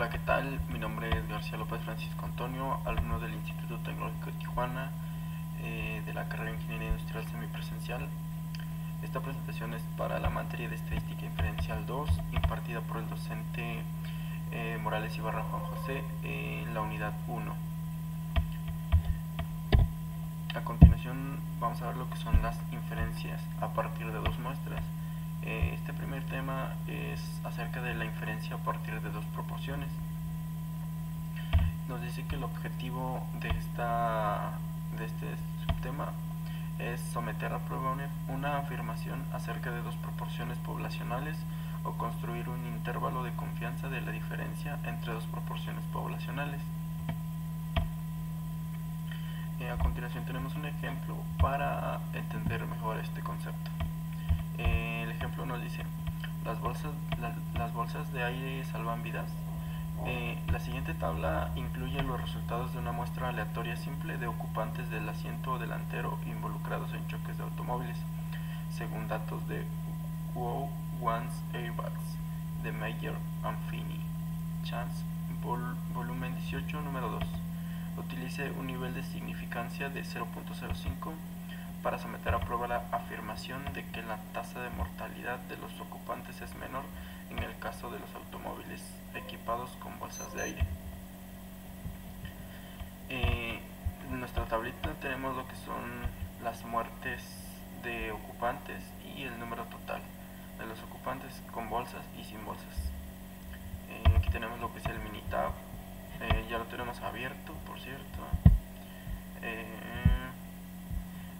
Hola, ¿qué tal? Mi nombre es García López Francisco Antonio, alumno del Instituto Tecnológico de Tijuana, de la carrera de Ingeniería Industrial Semipresencial. Esta presentación es para la materia de Estadística Inferencial 2, impartida por el docente Morales Ibarra Juan José en la unidad 1. A continuación vamos a ver lo que son las inferencias a partir de dos muestras. Este primer tema es acerca de la inferencia a partir de dos proporciones. Nos dice que el objetivo de este subtema es someter a prueba una afirmación acerca de dos proporciones poblacionales o construir un intervalo de confianza de la diferencia entre dos proporciones poblacionales. A continuación tenemos un ejemplo para entender mejor este concepto. El ejemplo nos dice: las bolsas de aire salvan vidas. La siguiente tabla incluye los resultados de una muestra aleatoria simple de ocupantes del asiento delantero involucrados en choques de automóviles, según datos de Wow One's Airbags, de Meyer and Finney, Chance, volumen 18, número 2. Utilice un nivel de significancia de 0.05 para someter a prueba la afirmación de que la tasa de mortalidad de los ocupantes es menor en el caso de los automóviles equipados con bolsas de aire. En nuestra tablita tenemos lo que son las muertes de ocupantes y el número total de los ocupantes con bolsas y sin bolsas. Aquí tenemos lo que es el Minitab, ya lo tenemos abierto, por cierto.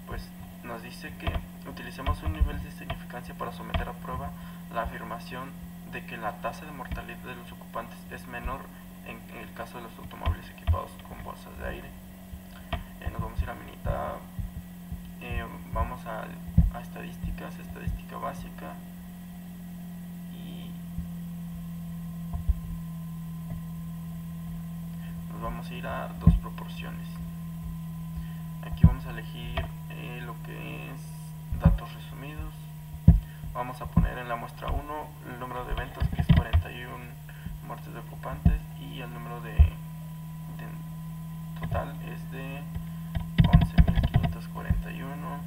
Pues nos dice que utilicemos un nivel de significancia para someter a prueba la afirmación de que la tasa de mortalidad de los ocupantes es menor en el caso de los automóviles equipados con bolsas de aire. Nos vamos a ir a Minitab, vamos a estadísticas, estadística básica, y nos vamos a ir a dos proporciones. Aquí vamos a elegir lo que es datos resumidos. Vamos a poner en la muestra 1 el número de eventos, que es 41 muertes de ocupantes, y el número de total es de 11.541.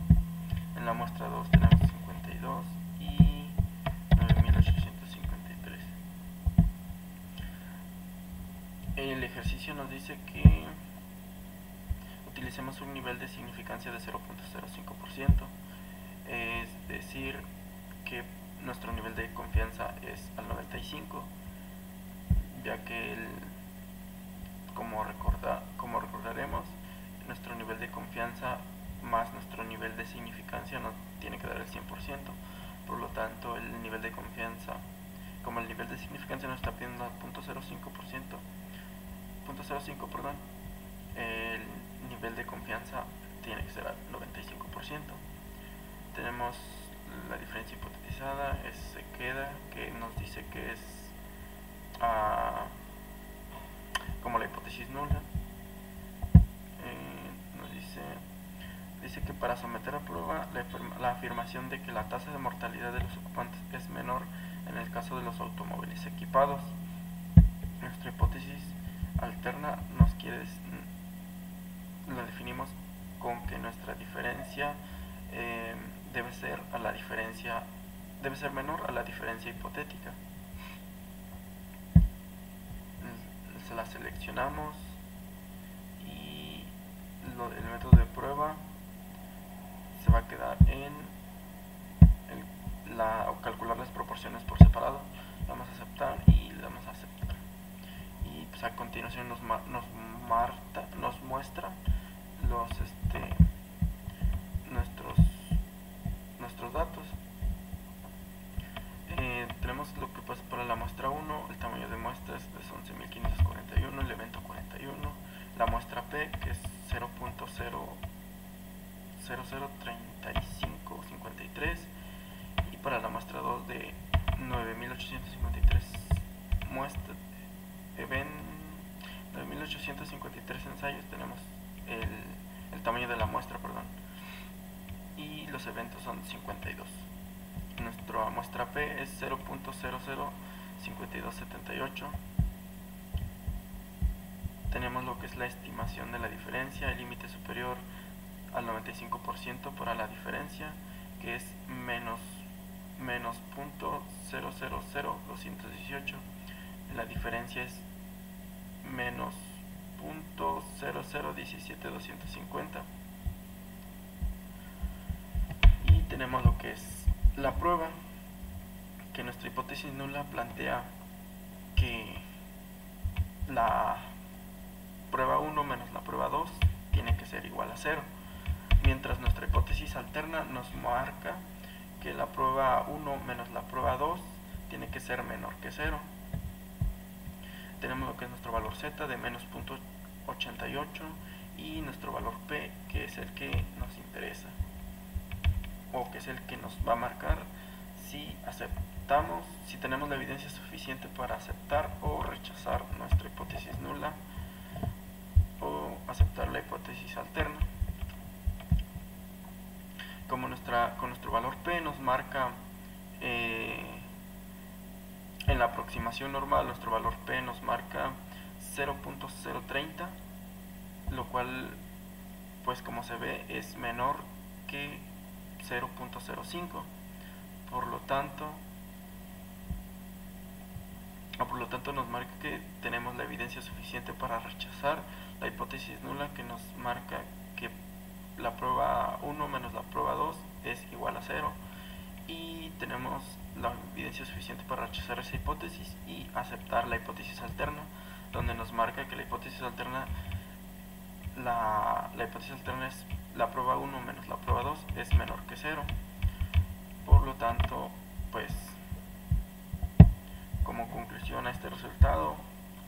En la muestra 2 tenemos 52 y 9.853. El ejercicio nos dice que utilicemos un nivel de significancia de 0.05%, es decir, que nuestro nivel de confianza es al 95, ya que como recordaremos, nuestro nivel de confianza más nuestro nivel de significancia nos tiene que dar el 100%. Por lo tanto, el nivel de confianza, como el nivel de significancia nos está pidiendo al 0.05%, el nivel de confianza tiene que ser al 95%. Tenemos la diferencia hipotetizada, se queda, que nos dice que es como la hipótesis nula. Nos dice que para someter a prueba la afirmación de que la tasa de mortalidad de los ocupantes es menor en el caso de los automóviles equipados. Nuestra hipótesis alterna la definimos con que nuestra diferencia debe ser menor a la diferencia hipotética. La seleccionamos y el método de prueba se va a quedar en calcular las proporciones por separado. Vamos a aceptar y le damos a aceptar, y pues a continuación nos muestra nuestros datos. Tenemos lo que pasa para la muestra 1, el tamaño de muestras es 11.541, el evento 41, la muestra P, que es 0.003553, y para la muestra 2 de 9.853 9.853 ensayos, tenemos el tamaño de la muestra, y los eventos son 52. Nuestra muestra P es 0.005278 tenemos lo que es la estimación de la diferencia, el límite superior al 95% para la diferencia, que es menos 0.000218. La diferencia es menos 0.0017250. Y tenemos lo que es la prueba, que nuestra hipótesis nula plantea que la prueba 1 menos la prueba 2 tiene que ser igual a 0, mientras nuestra hipótesis alterna nos marca que la prueba 1 menos la prueba 2 tiene que ser menor que 0. Tenemos lo que es nuestro valor z de menos 0.88 y nuestro valor p, que es el que nos interesa, o que es el que nos va a marcar si aceptamos, si tenemos la evidencia suficiente para aceptar o rechazar nuestra hipótesis nula o aceptar la hipótesis alterna. Como con nuestro valor p nos marca en la aproximación normal, nuestro valor p nos marca 0.030, lo cual, pues como se ve, es menor que 0.05. Por lo tanto nos marca que tenemos la evidencia suficiente para rechazar la hipótesis nula, que nos marca que la prueba 1 menos la prueba 2 es igual a 0, y tenemos la evidencia suficiente para rechazar esa hipótesis y aceptar la hipótesis alterna, donde nos marca que la hipótesis alterna es la prueba 1 menos la prueba 2 es menor que 0. Por lo tanto, pues como conclusión a este resultado,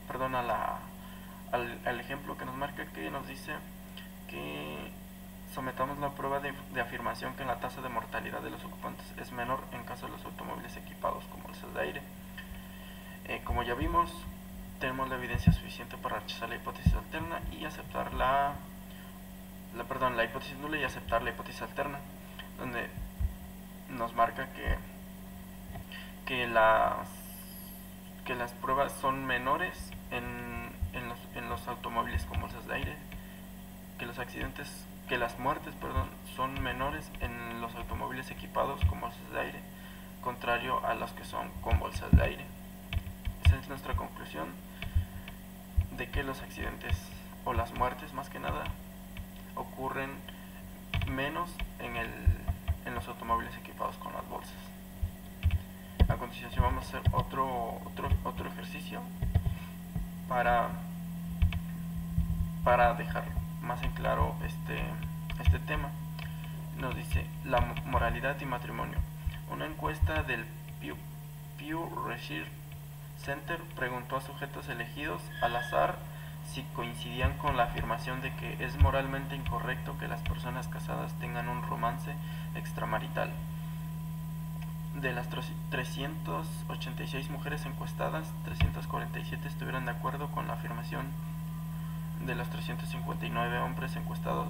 perdón, al ejemplo que nos marca, que nos dice que sometamos la prueba de afirmación que la tasa de mortalidad de los ocupantes es menor en caso de los automóviles equipados con bolsas de aire. Como ya vimos, tenemos la evidencia suficiente para rechazar la hipótesis alterna y aceptar la hipótesis nula y aceptar la hipótesis alterna, donde nos marca que las pruebas son menores en los automóviles con bolsas de aire, que las muertes son menores en los automóviles equipados con bolsas de aire, contrario a los que son con bolsas de aire. Esa es nuestra conclusión, de que los accidentes o las muertes, más que nada, ocurren menos en los automóviles equipados con las bolsas. A continuación vamos a hacer otro ejercicio para dejar más en claro este tema. Nos dice la moralidad y matrimonio. Una encuesta del Pew Research Center preguntó a sujetos elegidos al azar si coincidían con la afirmación de que es moralmente incorrecto que las personas casadas tengan un romance extramarital. De las 386 mujeres encuestadas, 347 estuvieron de acuerdo con la afirmación. De los 359 hombres encuestados,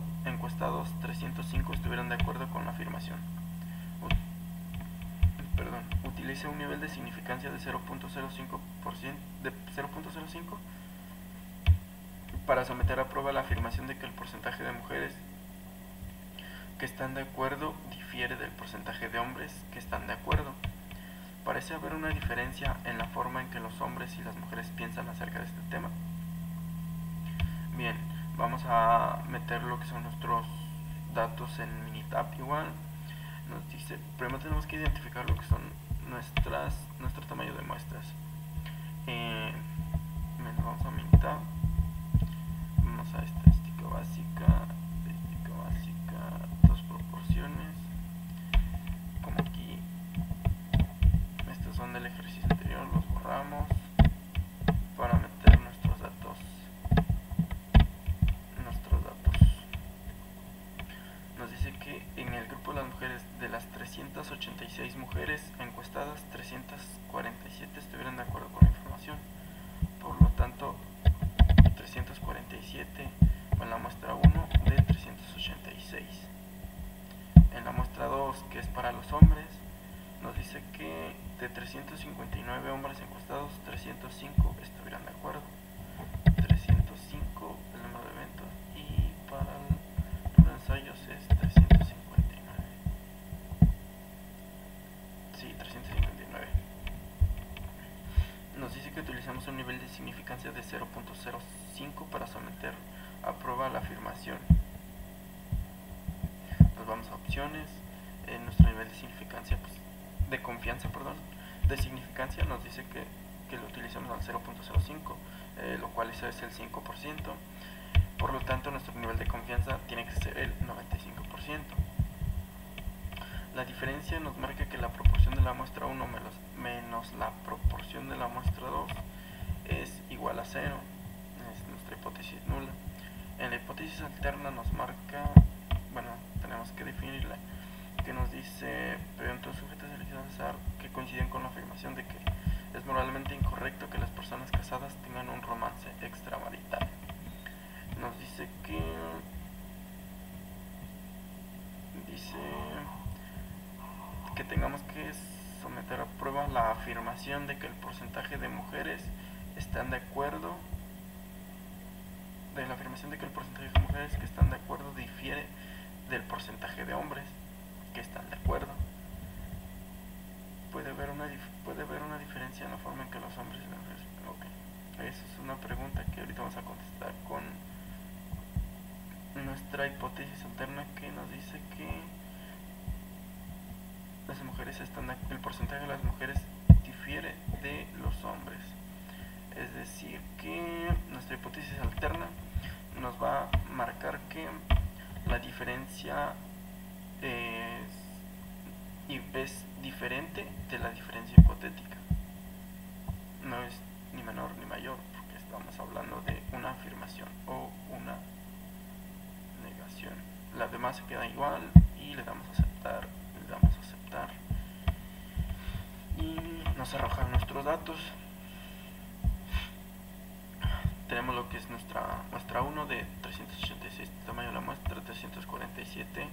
305 estuvieron de acuerdo con la afirmación. Utilice un nivel de significancia de 0.05% para someter a prueba la afirmación de que el porcentaje de mujeres que están de acuerdo difiere del porcentaje de hombres que están de acuerdo. Parece haber una diferencia en la forma en que los hombres y las mujeres piensan acerca de este tema. Bien, vamos a meter lo que son nuestros datos en Minitab igual. Nos dice, primero tenemos que identificar lo que son nuestro tamaño de muestras. Vamos a Minitab, vamos a estadística básica, dos proporciones, como aquí, estos son del ejercicio anterior, los borramos para meter nuestros datos. Nos dice que en el grupo de las mujeres, de las 386 mujeres encuestadas, 347 estuvieron de acuerdo con la información. Por lo tanto, 347 con la muestra 1 de 386. En la muestra 2, que es para los hombres, nos dice que de 359 hombres encuestados, 305 estuvieron de acuerdo. 305 5 el número de eventos y para el número de ensayos es 359. Sí, 359. Nos dice que utilizamos un nivel de significancia de 0.05 para someter a prueba la afirmación. Nos vamos a opciones. En nuestro nivel de significancia, de confianza, de significancia, nos dice que lo utilizamos al 0.05, lo cual eso es el 5%. Por lo tanto, nuestro nivel de confianza tiene que ser el 95%. La diferencia nos marca que la proporción de la muestra 1 menos la proporción de la muestra 2 es igual a 0. Es nuestra hipótesis nula. En la hipótesis alterna nos marca, tenemos que definirla, que nos dice preguntas sujetas elegidas al azar que coinciden con la afirmación de que es moralmente incorrecto que las personas casadas tengan un romance extramarital. Nos dice que tengamos que someter a prueba la afirmación de que el porcentaje de mujeres están de acuerdo, que están de acuerdo difiere del porcentaje de hombres que están de acuerdo. Puede haber una diferencia en la forma en que los hombres y las mujeres. Okay. Esa es una pregunta que ahorita vamos a contestar con nuestra hipótesis alterna, que nos dice que el porcentaje de las mujeres difiere de los hombres. Es decir, que nuestra hipótesis alterna nos va a marcar que la diferencia es diferente de la diferencia hipotética. No es ni menor ni mayor, porque estamos hablando de una afirmación o una negación. Las demás se quedan igual y le damos a aceptar, y nos arrojan nuestros datos. Tenemos lo que es nuestra muestra 1 de 386, tamaño de la muestra 347.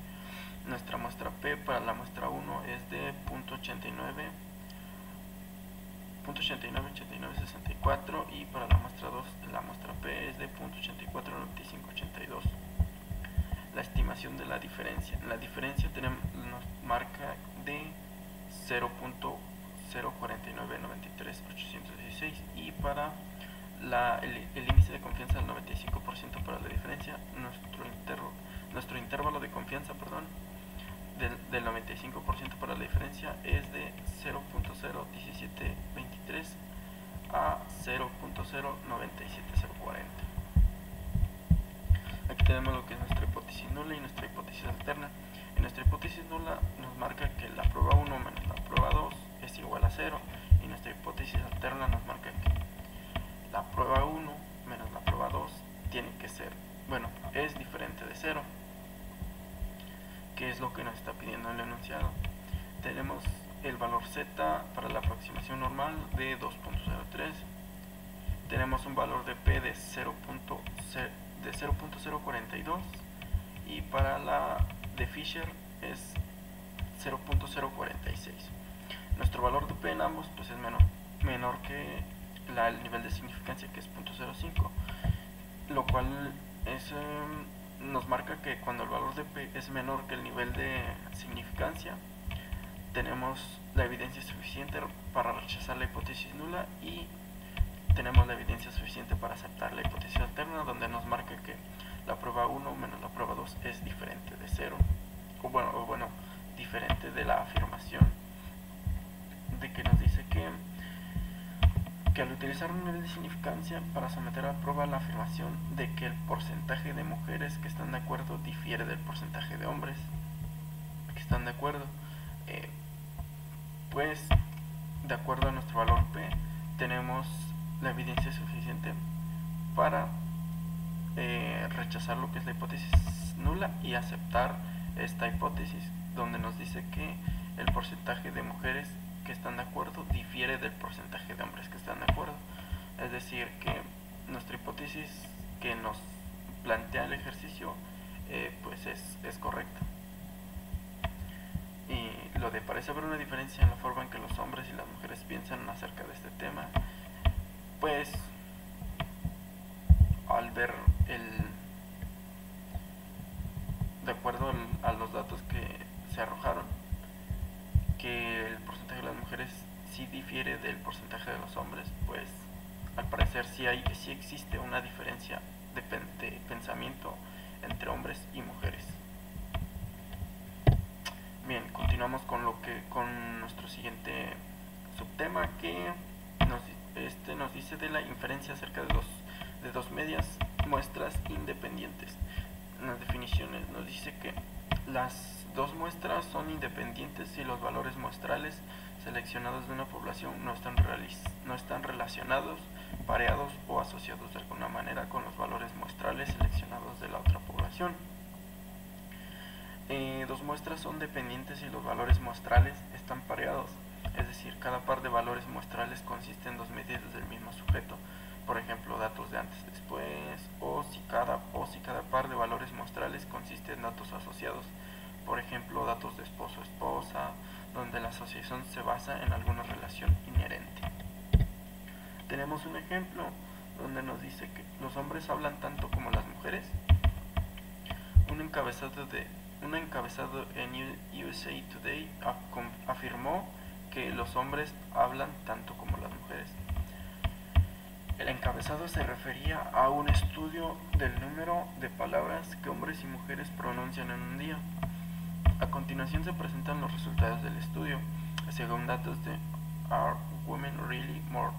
Nuestra muestra P para la muestra 1 es de .89, 64, y para la muestra 2, la muestra P es de .849582. La estimación de la diferencia. La diferencia nos marca de 0.04993816, y para el índice de confianza del 95% para la diferencia, nuestro intervalo de confianza, del 95% para la diferencia es de 0.01723 a 0.097040. Aquí tenemos lo que es nuestra hipótesis nula y nuestra hipótesis alterna. En nuestra hipótesis nula nos marca que la prueba 1 menos la prueba 2 es igual a 0, y nuestra hipótesis alterna nos marca que la prueba 1 menos la prueba 2 tiene que ser, es diferente de 0, que es lo que nos está pidiendo el enunciado. Tenemos el valor z para la aproximación normal de 2.03. Tenemos un valor de p de 0.042, y para la de Fisher es 0.046. Nuestro valor de p en ambos es menor que el nivel de significancia, que es 0.05, lo cual nos marca que cuando el valor de p es menor que el nivel de significancia, tenemos la evidencia suficiente para rechazar la hipótesis nula, y tenemos la evidencia suficiente para aceptar la hipótesis alterna, donde nos marca que la prueba 1 menos la prueba 2 es diferente de 0, diferente de la afirmación de que nos dice que al utilizar un nivel de significancia para someter a prueba la afirmación de que el porcentaje de mujeres que están de acuerdo difiere del porcentaje de hombres que están de acuerdo, de acuerdo a nuestro valor P, tenemos la evidencia suficiente para rechazar lo que es la hipótesis nula y aceptar esta hipótesis, donde nos dice que el porcentaje de mujeres que están de acuerdo difiere del porcentaje de hombres que están de acuerdo. Es decir, que nuestra hipótesis que nos plantea el ejercicio es correcta. Y lo de parece haber una diferencia en la forma en que los hombres y las mujeres piensan acerca de este tema, al ver de acuerdo a los datos que se arrojaron, que el porcentaje de las mujeres sí difiere del porcentaje de los hombres, pues al parecer sí existe una diferencia de pensamiento entre hombres y mujeres. Bien, continuamos con nuestro siguiente subtema, que nos dice de la inferencia acerca de dos medias muestras independientes. En las definiciones nos dice que las dos muestras son independientes si los valores muestrales seleccionados de una población no están relacionados, pareados o asociados de alguna manera con los valores muestrales seleccionados de la otra población. Dos muestras son dependientes si los valores muestrales están pareados, es decir, cada par de valores muestrales consiste en dos medidas del mismo sujeto, por ejemplo, datos de antes, después, o si cada par de valores muestrales consiste en datos asociados, por ejemplo, datos de esposo o esposa, donde la asociación se basa en alguna relación inherente. Tenemos un ejemplo donde nos dice que los hombres hablan tanto como las mujeres. Un encabezado en USA Today afirmó que los hombres hablan tanto como las mujeres. El encabezado se refería a un estudio del número de palabras que hombres y mujeres pronuncian en un día. A continuación se presentan los resultados del estudio. Según datos de Are Women Really More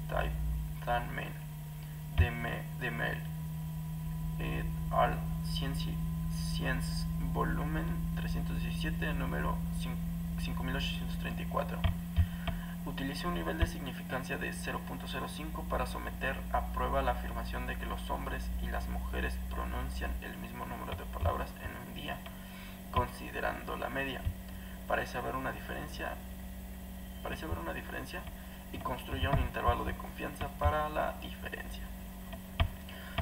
Type Than Men? de Mel et al. Science volumen 317, número 5834. Utilice un nivel de significancia de 0.05 para someter a prueba la afirmación de que los hombres y las mujeres pronuncian el mismo número de palabras en un día, considerando la media. Parece haber una diferencia y construya un intervalo de confianza para la diferencia.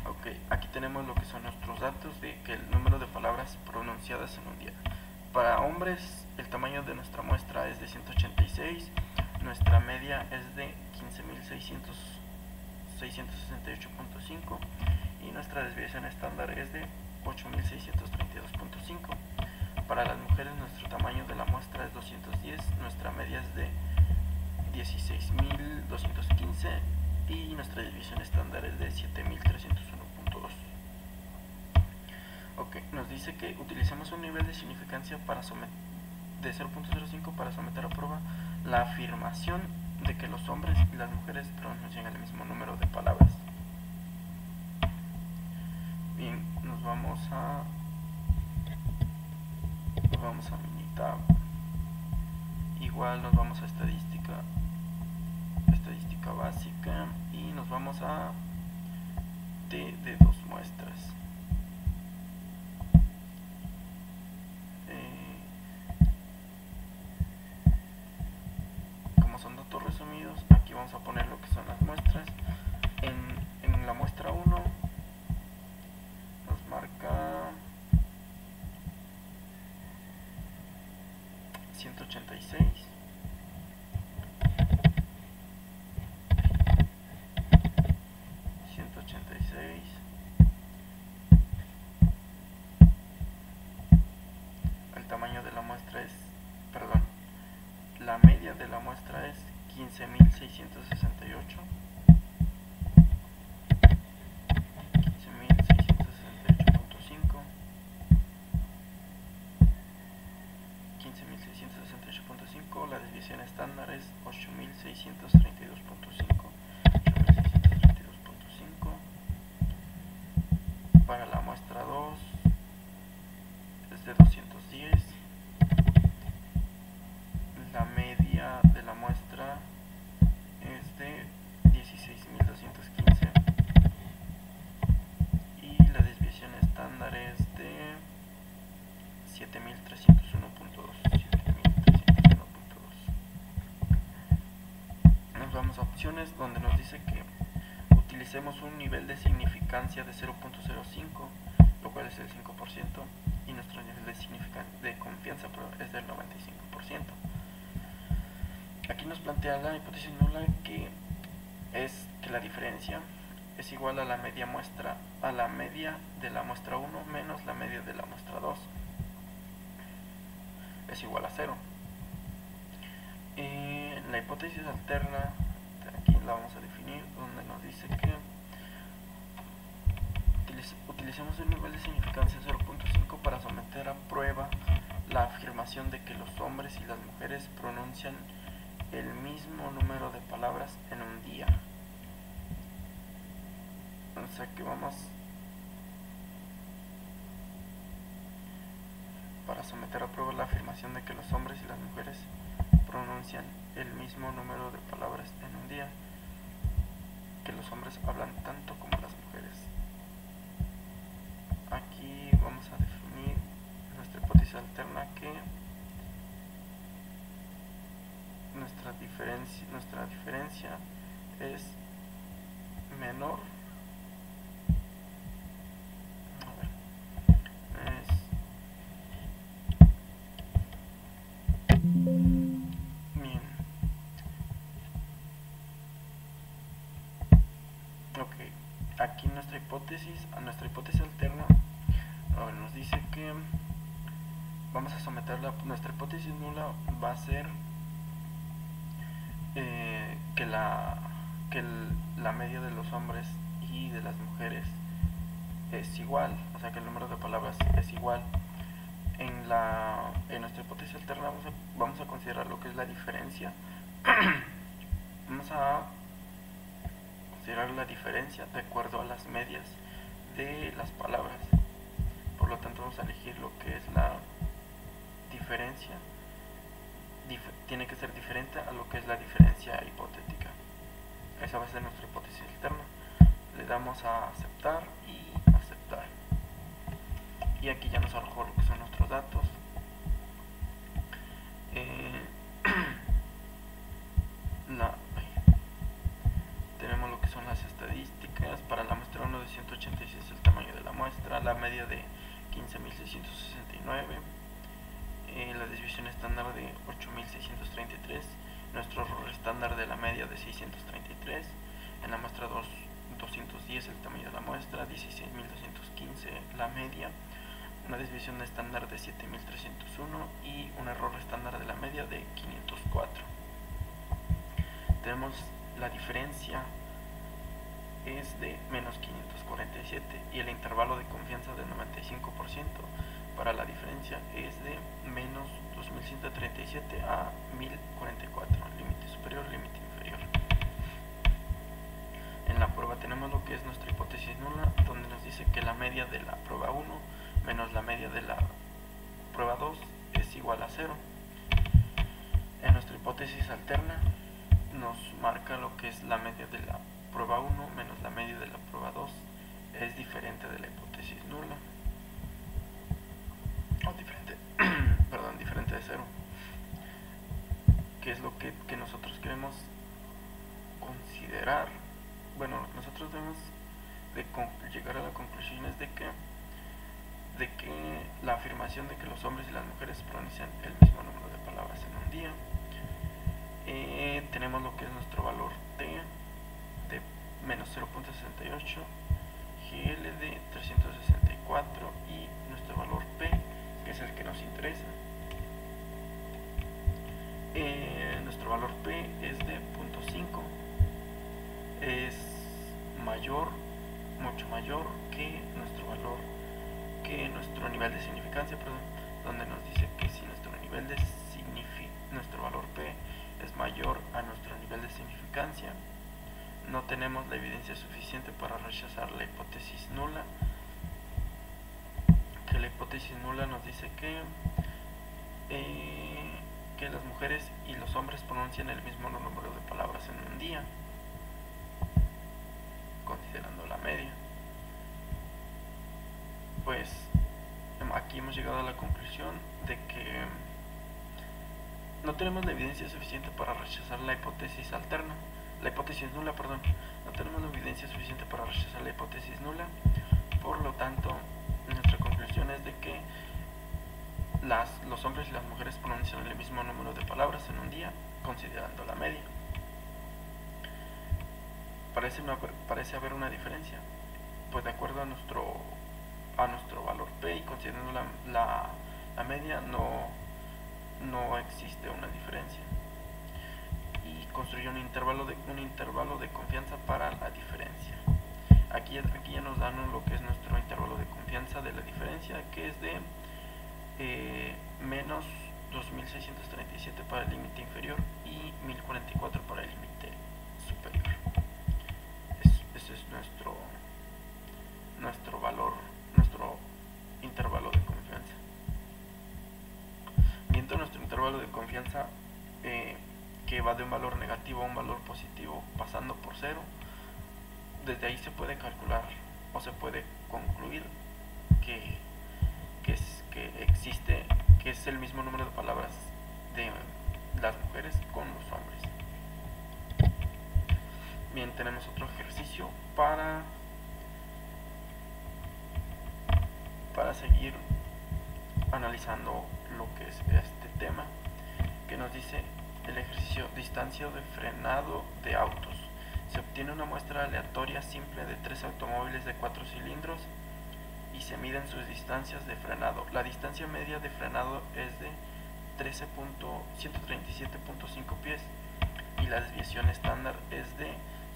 Ok, aquí tenemos lo que son nuestros datos de que el número de palabras pronunciadas en un día. Para hombres, el tamaño de nuestra muestra es de 186, nuestra media es de 15.668.5 y nuestra desviación estándar es de 8.632.5. Para las mujeres, nuestro tamaño de la muestra es 210, nuestra media es de 16.215 y nuestra desviación estándar es de 7.301.2. Ok, nos dice que utilicemos un nivel de significancia de 0.05 para someter a prueba la afirmación de que los hombres y las mujeres pronuncian el mismo número de palabras. Bien, nos vamos a Minitab. Igual nos vamos a estadística básica y nos vamos a T de dos muestras. Como son datos resumidos, aquí vamos a poner lo que son las muestras. En la muestra 1 nos marca 186. El tamaño de la muestra la media de la muestra es 15.668. 15.668.5. 15.668.5. La desviación estándar es 8.632.5. 8.632.5. Para la muestra 2 es de 210. La media de la muestra es de 16.215 y la desviación estándar es de 7.301.2. Nos vamos a opciones donde nos dice que utilicemos un nivel de significancia de 0.05, lo cual es el 5%, y nuestro nivel de confianza es del 95%. Aquí nos plantea la hipótesis nula, que es que la diferencia es igual a la media de la muestra 1 menos la media de la muestra 2. Es igual a 0. La hipótesis alterna, aquí la vamos a definir, donde nos dice que utilicemos el nivel de significancia 0.5 para someter a prueba la afirmación de que los hombres y las mujeres pronuncian el mismo número de palabras en un día. O sea que vamos para someter a prueba la afirmación de que los hombres y las mujeres pronuncian el mismo número de palabras en un día, que los hombres hablan tanto como las mujeres. Aquí vamos a definir nuestra hipótesis alterna, que nuestra diferencia es menor, bien, ok, aquí nuestra hipótesis alterna nos dice que vamos a someter nuestra hipótesis nula va a ser que la media de los hombres y de las mujeres es igual, o sea que el número de palabras es igual. En nuestra hipótesis alterna vamos a considerar lo que es la diferencia. Vamos a considerar la diferencia de acuerdo a las medias de las palabras. Por lo tanto vamos a elegir lo que es la diferencia. Tiene que ser diferente a lo que es la diferencia hipotética. Esa va a ser nuestra hipótesis alterna. Le damos a aceptar y aceptar. Y aquí ya nos arrojó lo que son nuestros datos. Tenemos lo que son las estadísticas. Para la muestra 1 de 186 el tamaño de la muestra, la media de 15.669, la desviación estándar de 8.633, nuestro error estándar de la media de 633, en la muestra 210 el tamaño de la muestra, 16.215 la media, una desviación estándar de 7.301 y un error estándar de la media de 504. Tenemos la diferencia es de menos 547 y el intervalo de confianza de 95% para la diferencia es de menos 2137 a 1044, límite superior, límite inferior. En la prueba tenemos lo que es nuestra hipótesis nula, donde nos dice que la media de la prueba 1 menos la media de la prueba 2 es igual a 0. En nuestra hipótesis alterna nos marca lo que es la media de la prueba 1 menos la media de la prueba 2 es diferente de la hipótesis nula, o diferente de 0, que es lo que nosotros queremos considerar. Bueno, nosotros debemos de llegar a la conclusión es de que la afirmación de que los hombres y las mujeres pronuncian el mismo número de palabras en un día. Tenemos lo que es nuestro valor T de menos 0.68, GL de 364 y nuestro valor P, que es el que nos interesa. Nuestro valor P es de 0.5, es mucho mayor que nuestro nivel de significancia, donde nos dice que si nuestro valor P es mayor a nuestro nivel de significancia, no tenemos la evidencia suficiente para rechazar la hipótesis nula, que la hipótesis nula nos dice que las mujeres y los hombres pronuncian el mismo número de palabras en un día, considerando la media. Pues aquí hemos llegado a la conclusión de que no tenemos la evidencia suficiente para rechazar la hipótesis alterna, la hipótesis nula, perdón. No tenemos la evidencia suficiente para rechazar la hipótesis nula. Por lo tanto, nuestra conclusión es de que los hombres y las mujeres pronuncian el mismo número de palabras en un día, considerando la media. parece haber una diferencia, pues de acuerdo a nuestro valor P y considerando la media no existe una diferencia. Y construye un intervalo de confianza para la diferencia. Aquí ya nos dan lo que es nuestro intervalo de confianza de la diferencia, que es de menos 2637 para el límite inferior y 1044 para el límite superior. Ese es nuestro valor, nuestro intervalo de confianza. Viendo nuestro intervalo de confianza que va de un valor negativo a un valor positivo pasando por 0, desde ahí se puede calcular o se puede concluir que es el mismo número de palabras de las mujeres con los hombres. Bien, tenemos otro ejercicio para seguir analizando lo que es este tema, que nos dice el ejercicio distancia de frenado de autos. Se obtiene una muestra aleatoria simple de 3 automóviles de 4 cilindros y se miden sus distancias de frenado. La distancia media de frenado es de 137.5 pies y la desviación estándar es de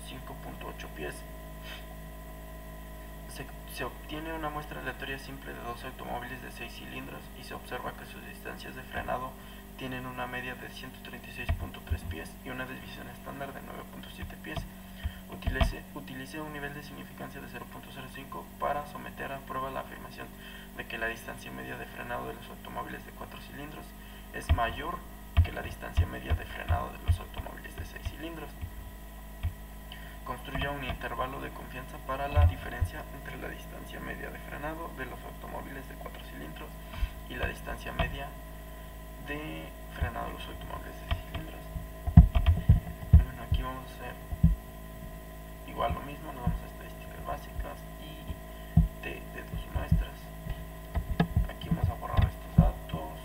5.8 pies. Se obtiene una muestra aleatoria simple de 2 automóviles de 6 cilindros y se observa que sus distancias de frenado tienen una media de 136.3 pies y una desviación estándar de 9.7 pies. Utilice un nivel de significancia de 0.05 para someter a prueba la afirmación de que la distancia media de frenado de los automóviles de 4 cilindros es mayor que la distancia media de frenado de los automóviles de 6 cilindros. Construya un intervalo de confianza para la diferencia entre la distancia media de frenado de los automóviles de 4 cilindros y la distancia media de frenado de los automóviles de 6 cilindros. Bueno, aquí vamos a hacer igual lo mismo, nos vamos a estadísticas básicas y de dos muestras. Aquí vamos a borrar estos datos.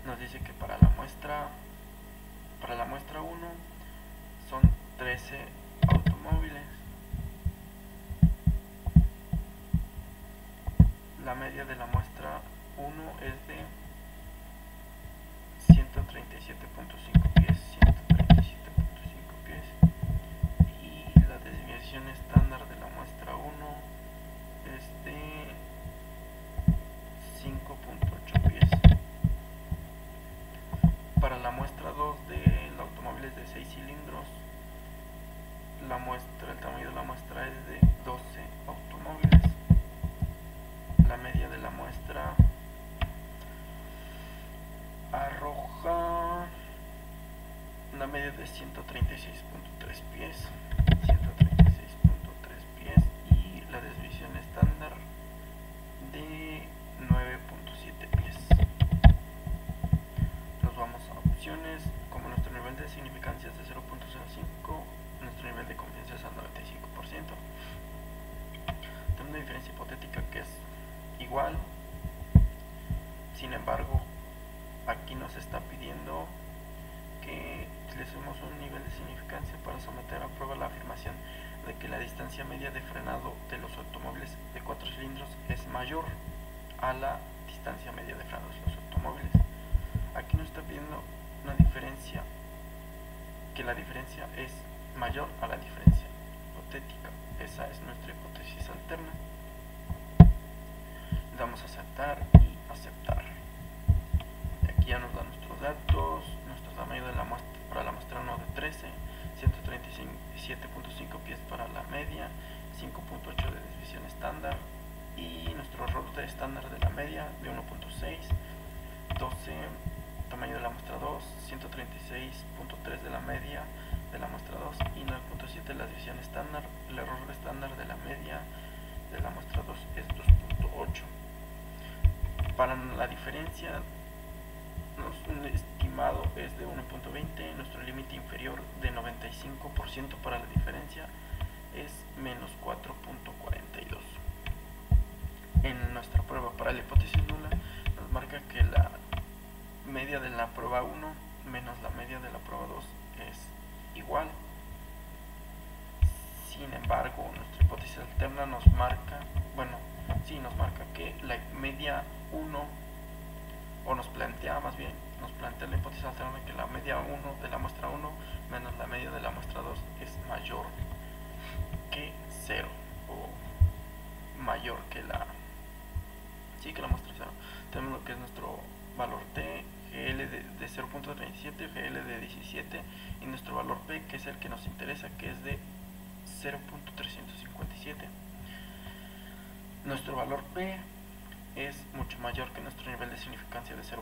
Nos dice que para la muestra 1 son 13 automóviles. La media de la muestra 1 es de 137.5 pies, y la desviación estándar de la muestra 1 es de 5.8 pies. Para la muestra 2 de los automóviles de 6 cilindros, el tamaño de la muestra es de 12 automóviles. La media de la muestra arroja una media de 136.3 pies, y la desviación estándar de 9.7 pies. Nos vamos a opciones. Como nuestro nivel de significancia es de 0.05, nuestro nivel de confianza es al 95%. Tenemos una diferencia hipotética que es igual. Sin embargo, aquí nos está pidiendo que le sumemos un nivel de significancia para someter a prueba la afirmación de que la distancia media de frenado de los automóviles de 4 cilindros es mayor a la distancia media de frenado de los automóviles. Aquí nos está pidiendo una diferencia, que la diferencia es mayor a la diferencia hipotética. Esa es nuestra hipótesis alterna. Le damos a aceptar y aceptar. Aquí ya nos dan nuestros datos, nuestro tamaño de la muestra para la muestra 1 de 13, 137.5 pies para la media, 5.8 de desviación estándar y nuestro error de estándar de la media de 1.6, 12, tamaño de la muestra 2, 136.3 de la media de la muestra 2 y 9.7 la desviación estándar. El error de estándar de la media de la muestra 2 es 2.8. Para la diferencia, un estimado es de 1.20, nuestro límite inferior de 95% para la diferencia es menos 4.42. en nuestra prueba para la hipótesis nula nos marca que la media de la prueba 1 menos la media de la prueba 2 es igual. Sin embargo, nuestra hipótesis alterna nos marca, nos marca que la media 1, o nos plantea la hipótesis alterna que la media 1 de la muestra 1 menos la media de la muestra 2 es mayor que 0, o mayor que la muestra 0. Tenemos lo que es nuestro valor t, GL de 0.37, GL de 17, y nuestro valor P, que es el que nos interesa, que es de 0.357. Nuestro valor P es mucho mayor que nuestro nivel de significancia de 0.05.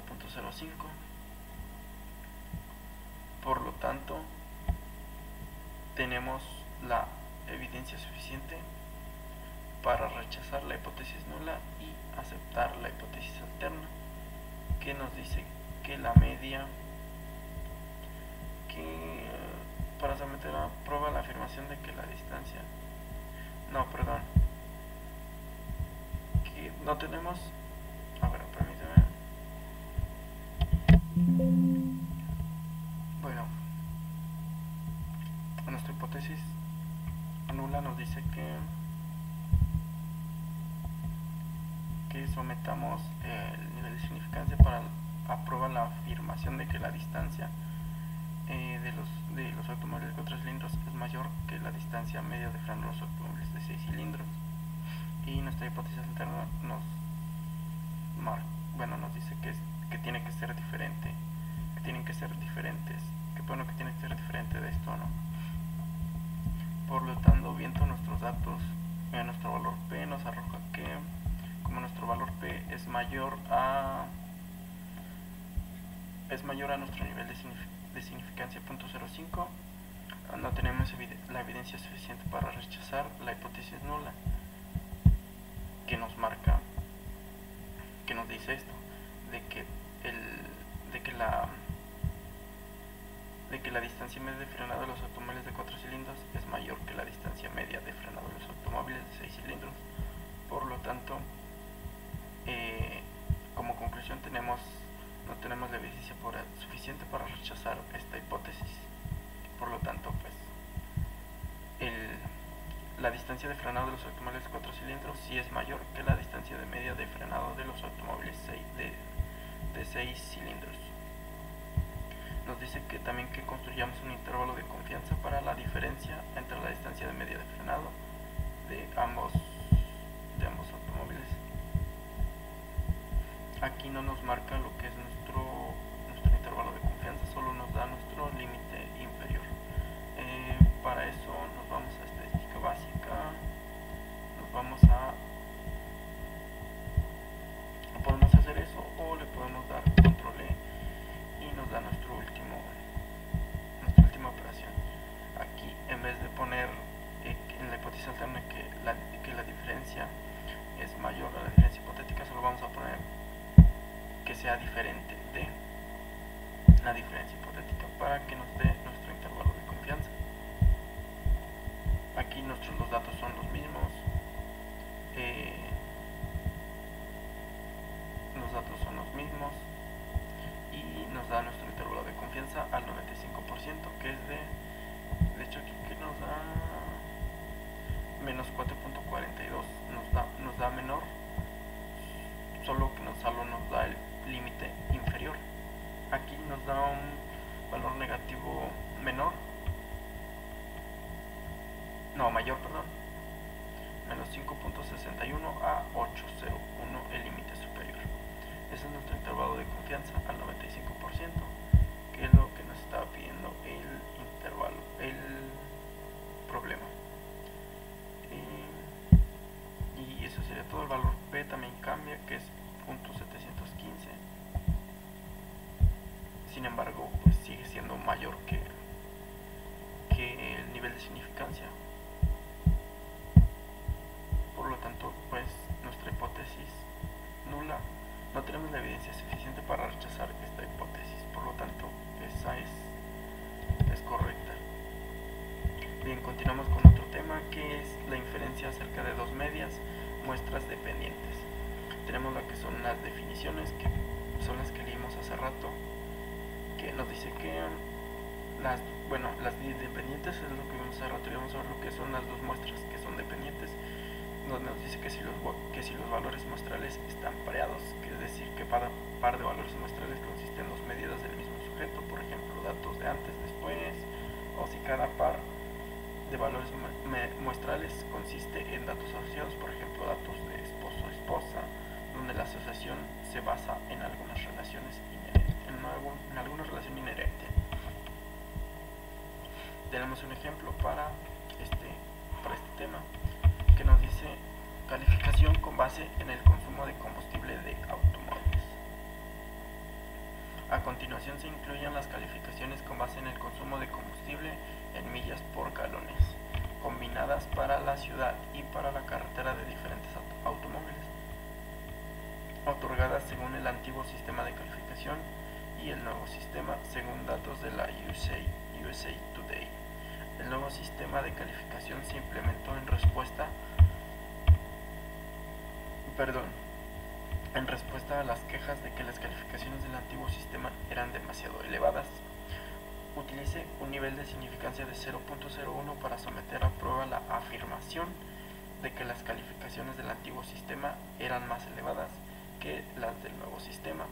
Por lo tanto, tenemos la evidencia suficiente para rechazar la hipótesis nula y aceptar la hipótesis alterna, que nos dice que la media, para someter a prueba la afirmación de que la distancia, que no tenemos, permíteme. Nuestra hipótesis nula nos dice que sometamos el nivel de significancia para aprobar la afirmación de que la distancia de los automóviles de 4 cilindros es mayor que la distancia media de freno de los automóviles de 6 cilindros. Y nuestra hipótesis alterna nos dice que tiene que ser diferente, que tienen que ser diferentes, que tiene que ser diferente de esto, ¿no? Por lo tanto, viendo nuestros datos, nuestro valor P nos arroja que, como nuestro valor P es mayor a nuestro nivel de significancia 0.05, no tenemos la evidencia suficiente para rechazar la hipótesis nula, que nos marca, que nos dice esto, de que la distancia media de frenado de los automóviles de 4 cilindros es mayor que la distancia media de frenado de los automóviles de 6 cilindros. Por lo tanto, como conclusión no tenemos la evidencia suficiente para rechazar esta hipótesis. Por lo tanto, la distancia de frenado de los automóviles de 4 cilindros sí es mayor que la distancia de media de frenado de los automóviles de 6 cilindros. Nos dice que también que construyamos un intervalo de confianza para la diferencia entre la distancia de media de frenado de ambos automóviles. Aquí no nos marca lo que es nuestro intervalo de confianza, solo nos da nuestro límite inferior. Para eso nos vamos a estadística básica, podemos hacer eso, o le podemos dar control E y nos da nuestra última operación. Aquí, en vez de poner en la hipótesis alterna que la diferencia es mayor a la diferencia hipotética, solo vamos a poner que sea diferente de la diferencia hipotética para que nos dé nuestro intervalo de confianza. Aquí los datos son los mismos, y nos da nuestro intervalo de confianza al 95%, que es de hecho aquí que nos da menos 4.42, nos da menor, solo nos da el límite inferior. Aquí nos da un valor negativo mayor, menos 5.61 a 801, el límite superior. Ese es nuestro intervalo de confianza al 95%, que es lo que nos estaba pidiendo el problema. Y eso sería todo. El valor P también cambia, que es 0.715. Sin embargo, sigue siendo mayor que el nivel de significancia. Por lo tanto, nuestra hipótesis nula, no tenemos la evidencia suficiente para rechazar esta hipótesis. Por lo tanto, esa es correcta. Bien, continuamos con otro tema, que es la inferencia acerca de dos medias, muestras dependientes. tenemos lo que son las definiciones, que son las que leímos hace rato, que nos dice que las dependientes es lo que vimos hace rato, y vamos a ver lo que son las dos muestras que son dependientes, donde nos dice que si los valores muestrales están pareados, que es decir, que cada par de valores muestrales consiste en dos medidas del mismo sujeto, por ejemplo, datos de antes, después, o si cada par de valores muestrales consiste en datos asociados, por ejemplo, datos de esposo o esposa, donde la asociación se basa en algunas relaciones inherentes, en alguna relación inherente. Tenemos un ejemplo para este tema, que nos dice calificación con base en el consumo de combustible de automóviles. A continuación se incluyen las calificaciones con base en el consumo de combustible en millas por galones, combinadas para la ciudad y para la carretera de diferentes automóviles, otorgadas según el antiguo sistema de calificación y el nuevo sistema según datos de la USA Today. El nuevo sistema de calificación se implementó en respuesta a las quejas de que las calificaciones del antiguo sistema eran demasiado elevadas. Utilice un nivel de significancia de 0.01 para someter a prueba la afirmación de que las calificaciones del antiguo sistema eran más elevadas que las del nuevo sistema,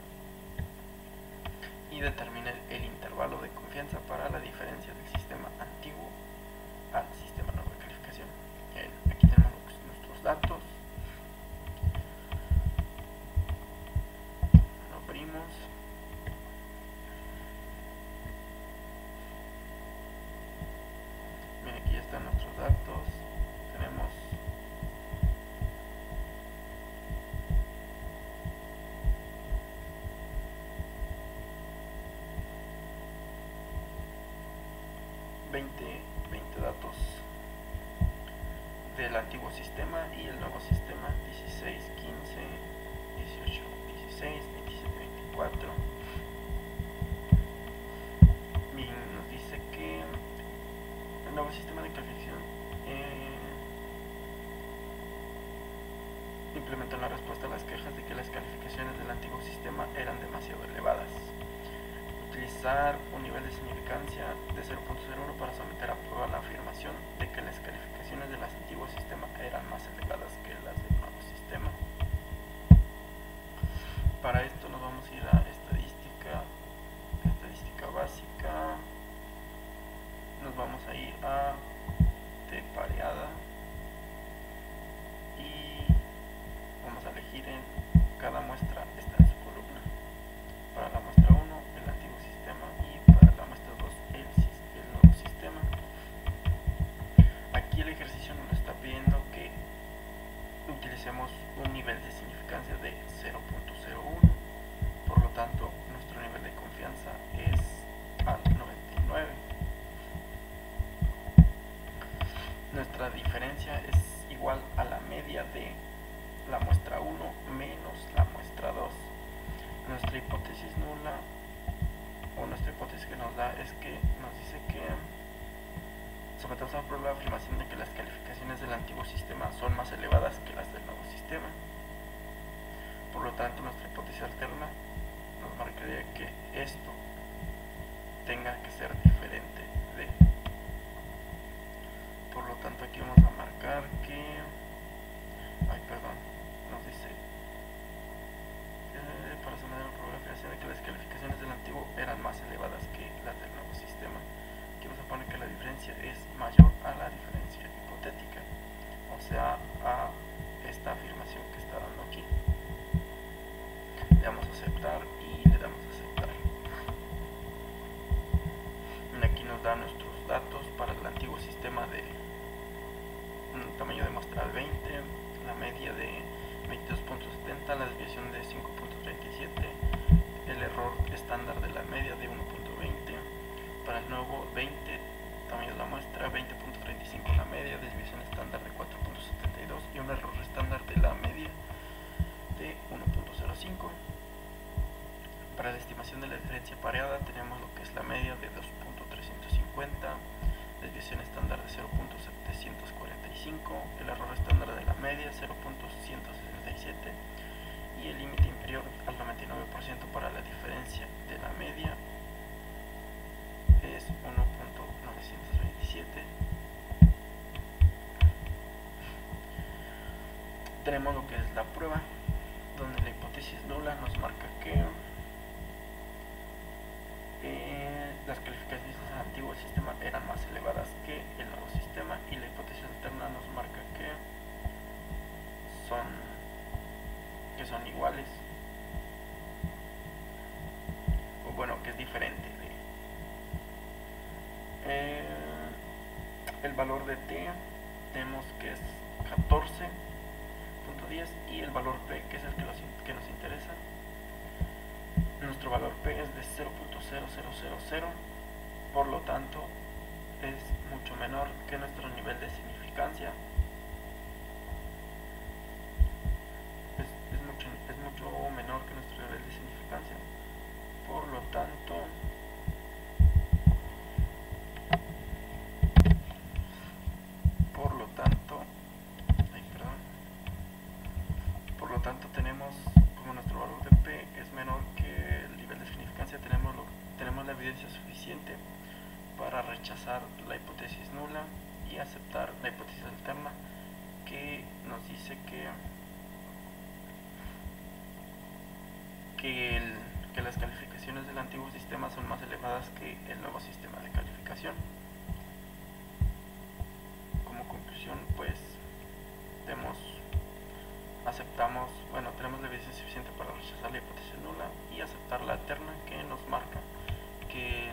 y determine el intervalo de confianza para la diferencia del sistema antiguo al sistema nuevo de calificación. Aquí tenemos nuestros datos. Lo abrimos. Bien, aquí ya están nuestros datos. Tenemos veinte datos del antiguo sistema y el nuevo sistema: 16, 15, 18, 16, 27, 24. Bien, nos dice que el nuevo sistema de calificación implementó la respuesta a las quejas de que las calificaciones del antiguo sistema eran demasiado elevadas. Utilizar un nivel de significancia de 0.01 para someter a prueba la afirmación de que las calificaciones del antiguo sistema eran más elevadas que las del nuevo sistema. Para esto nos vamos a ir a estadística básica. Nos vamos a ir a T pareada y vamos a elegir en cada muestra está en su columna. Para la muestra 1 el antiguo sistema y para la muestra 2 el nuevo sistema. Aquí el ejercicio nos está pidiendo que utilicemos un nivel de significancia de 0.01, por lo tanto nuestro nivel de confianza es al 99. Nuestra diferencia es igual a la media de la muestra 1 menos la muestra 2. Nuestra hipótesis nula, o nuestra hipótesis que nos da, es que nos dice que sometemos a prueba la afirmación de que las calificaciones del antiguo sistema son más elevadas que las del nuevo sistema. Por lo tanto, nuestra hipótesis alterna nos marcaría que esto tenga que ser diferente de. Por lo tanto, aquí vamos a marcar que nos dice para someter a prueba la afirmación de que las calificaciones del antiguo eran más elevadas que las del nuevo sistema. Aquí vamos a poner que la diferencia es mayor a la diferencia hipotética, o sea, a esta afirmación que está dando aquí. Le damos a aceptar y le damos a aceptar. Aquí nos da nuestros datos para el antiguo sistema de un tamaño de muestra 20, la media de 22.70, la desviación de 5.37, el error estándar de la media de 1.20, para el nuevo 20, tamaño de la muestra 20.35, la media, desviación estándar de 4.72 y un error estándar de la media de 1.05. Para la estimación de la diferencia pareada tenemos lo que es la media de 2.350, desviación estándar de 0.745, el error estándar de la media 0.167 y el límite inferior al 99% para la diferencia de la media es 1.927. Tenemos lo que es la prueba, donde la hipótesis nula nos marca que las calificaciones del antiguo sistema eran más elevadas que el nuevo sistema, y la hipótesis alterna nos marca que son iguales, o bueno, que es diferente el valor de t tenemos que es 14.10, y el valor p, que es el que nos interesa, nuestro valor p es de 0.0000, por lo tanto es mucho menor que nuestro nivel de significancia. Es mucho menor que nuestro nivel de significancia, por lo tanto tenemos, como nuestro valor de p es menor que el nivel de significancia, tenemos la evidencia suficiente para rechazar la hipótesis nula y aceptar la hipótesis alterna, que nos dice que las calificaciones del antiguo sistema son más elevadas que el nuevo sistema de calificación. Como conclusión, pues tenemos la evidencia suficiente para rechazar la hipótesis nula y aceptar la alterna, que nos marca que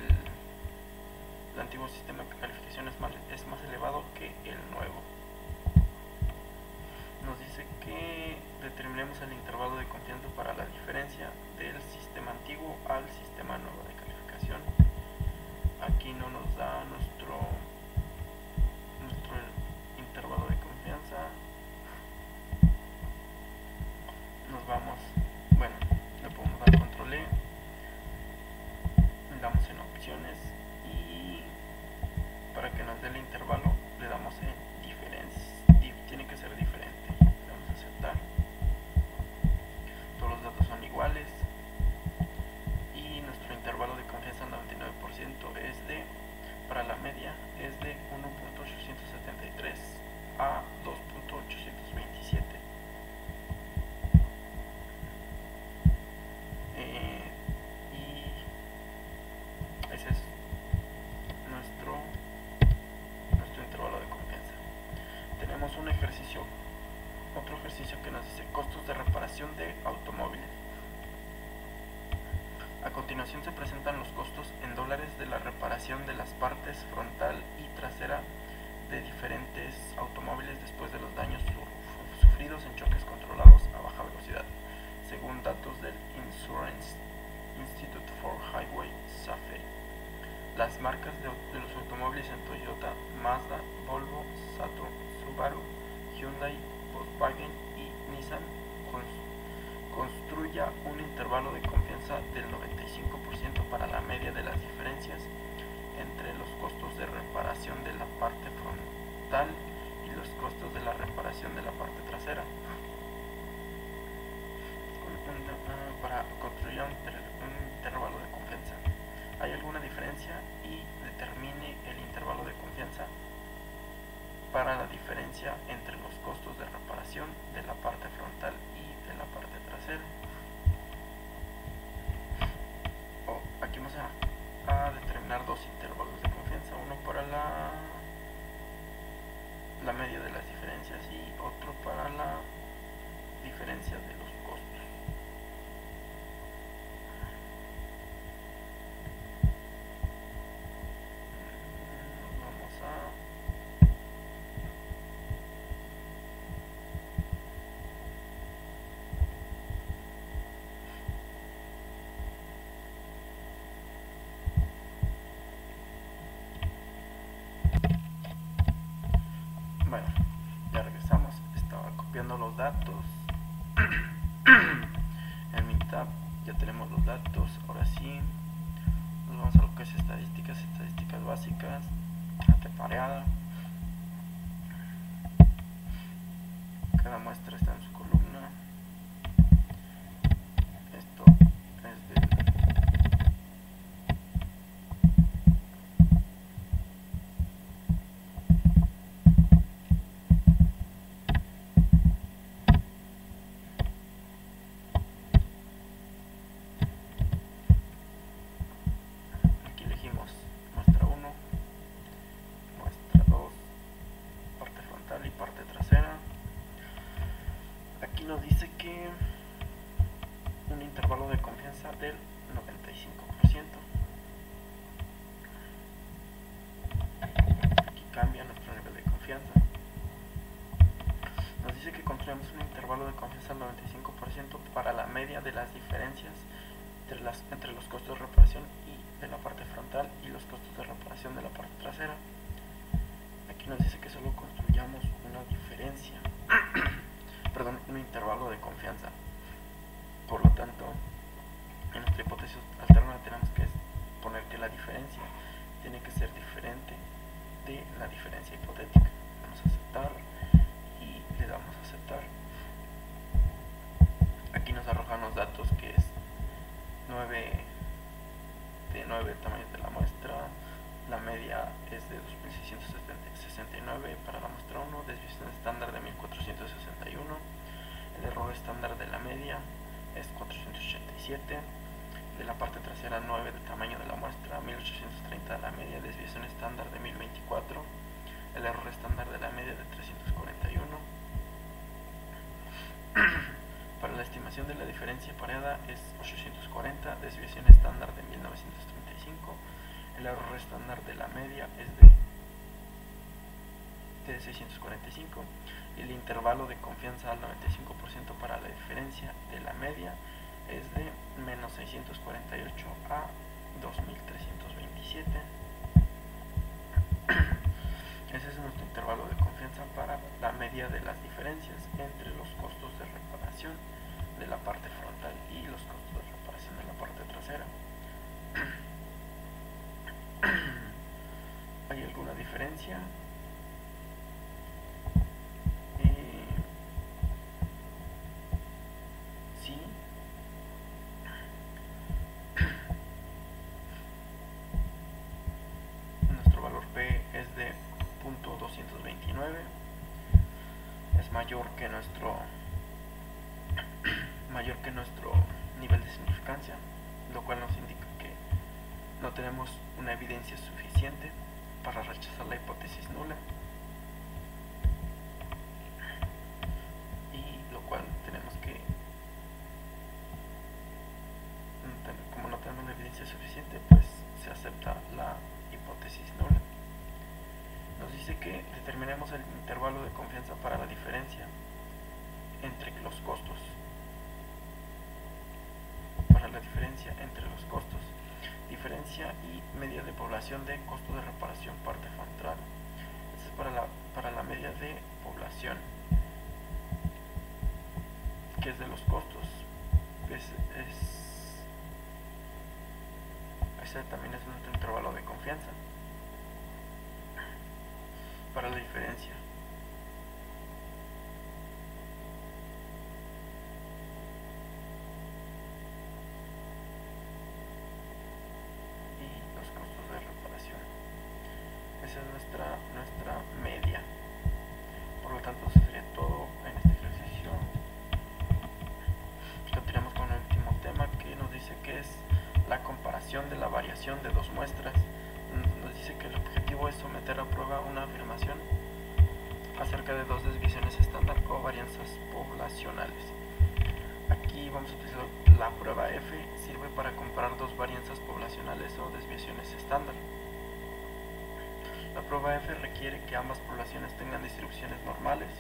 el antiguo sistema de calificación es más elevado que el nuevo. Nos dice que determinemos el intervalo de confianza para la diferencia del sistema antiguo al sistema nuevo de calificación. Aquí no nos da nuestro intervalo de confianza. Le podemos dar control E, le damos en opciones, y para que nos dé el intervalo le damos en diferencia, tiene que ser diferente, le damos a aceptar. Todos los datos son iguales y nuestro intervalo de confianza al 99% para la media es de 1.873 a 2.827. Ese es nuestro intervalo de confianza. Tenemos otro ejercicio que nos dice costos de reparación de automóviles. A continuación se presentan los costos en dólares de la reparación de las partes frontal y trasera de diferentes automóviles después de los daños sufridos en choques controlados a baja velocidad, según datos del Insurance Institute for Highway Safety. Las marcas de los automóviles en Toyota, Mazda, Volvo, Saturn, Subaru, Hyundai, Volkswagen y Nissan construya un intervalo de confianza del 95% para la media de las diferencias entre los costos de reparación de la parte frontal y los costos de la reparación de la parte trasera. Para construir un intervalo de confianza, ¿hay alguna diferencia? Y determine el intervalo de confianza para la diferencia entre los costos de reparación de la parte frontal y de la parte trasera. Aquí vamos a determinar dos intervalos de confianza, uno para la media de las diferencias y otro para la diferencia de los costos. Bueno, ya regresamos. Estaba copiando los datos en mi tab. Ya tenemos los datos. Ahora sí, nos vamos a lo que es estadísticas básicas, pareada. Cada muestra está en su columna. pasa del 95%. Aquí cambia nuestro nivel de confianza. Nos dice que construimos un intervalo de confianza al 95% para la media de las diferencias entre los costos de reparación y de la parte frontal y los costos de reparación de la parte trasera. Aquí nos dice que solo construyamos una diferencia, perdón, un intervalo de confianza. Por lo tanto, en nuestra hipótesis alterna tenemos que poner que la diferencia tiene que ser diferente de la diferencia hipotética. Vamos a aceptar y le damos a aceptar. Aquí nos arrojan los datos, que es 9 tamaños de la muestra, la media es de 2669 para la muestra 1, desviación estándar de 1461, el error estándar de la media es 487, de la parte trasera 9 de tamaño de la muestra, 1830 de la media, desviación estándar de 1024, el error estándar de la media de 341. Para la estimación de la diferencia pareada es 840, desviación estándar de 1935, el error estándar de la media es de 645 y el intervalo de confianza al 95% para la diferencia de la media es de menos 648 a 2327. Ese es nuestro intervalo de confianza para la media de las diferencias entre los costos de reparación de la parte frontal y los costos de reparación de la parte trasera. ¿Hay alguna diferencia? Sí. Nuestro valor P es de 0.229, es mayor que nuestro nivel de significancia, lo cual nos indica que no tenemos una evidencia suficiente para rechazar la hipótesis nula, y lo cual tenemos que, como no tenemos una evidencia suficiente, pues se acepta la hipótesis nula. Nos dice que determinemos el intervalo de confianza para la diferencia entre los costos. Diferencia y media de población de costo de reparación parte frontal. Este es para la media de población, que es de los costos. Ese también es nuestro intervalo de confianza para la diferencia. Esa es nuestra media. Por lo tanto, eso sería todo en este ejercicio. Continuamos con el último tema, que nos dice que es la comparación de la variación de dos muestras. Nos dice que el objetivo es someter a prueba una afirmación acerca de dos desviaciones estándar o varianzas poblacionales. Aquí vamos a utilizar la prueba F, sirve para comparar dos varianzas poblacionales o desviaciones estándar. La prueba F requiere que ambas poblaciones tengan distribuciones normales,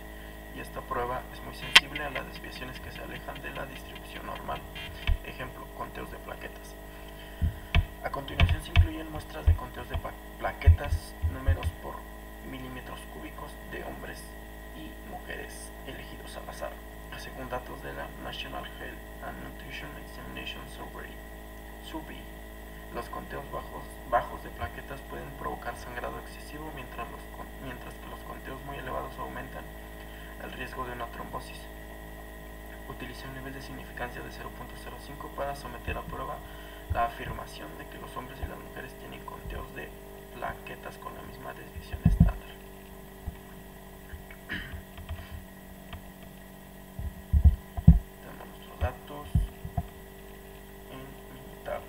y esta prueba es muy sensible a las desviaciones que se alejan de la distribución normal. Ejemplo, conteos de plaquetas. A continuación se incluyen muestras de conteos de plaquetas, números por milímetros cúbicos de hombres y mujeres elegidos al azar, según datos de la National Health and Nutrition Examination Survey. Los conteos bajos de plaquetas pueden provocar sangrado excesivo, mientras que los conteos muy elevados aumentan el riesgo de una trombosis. Utiliza un nivel de significancia de 0.05 para someter a prueba la afirmación de que los hombres y las mujeres tienen conteos de plaquetas con la misma desviación estándar. Tenemos nuestros datos en militar.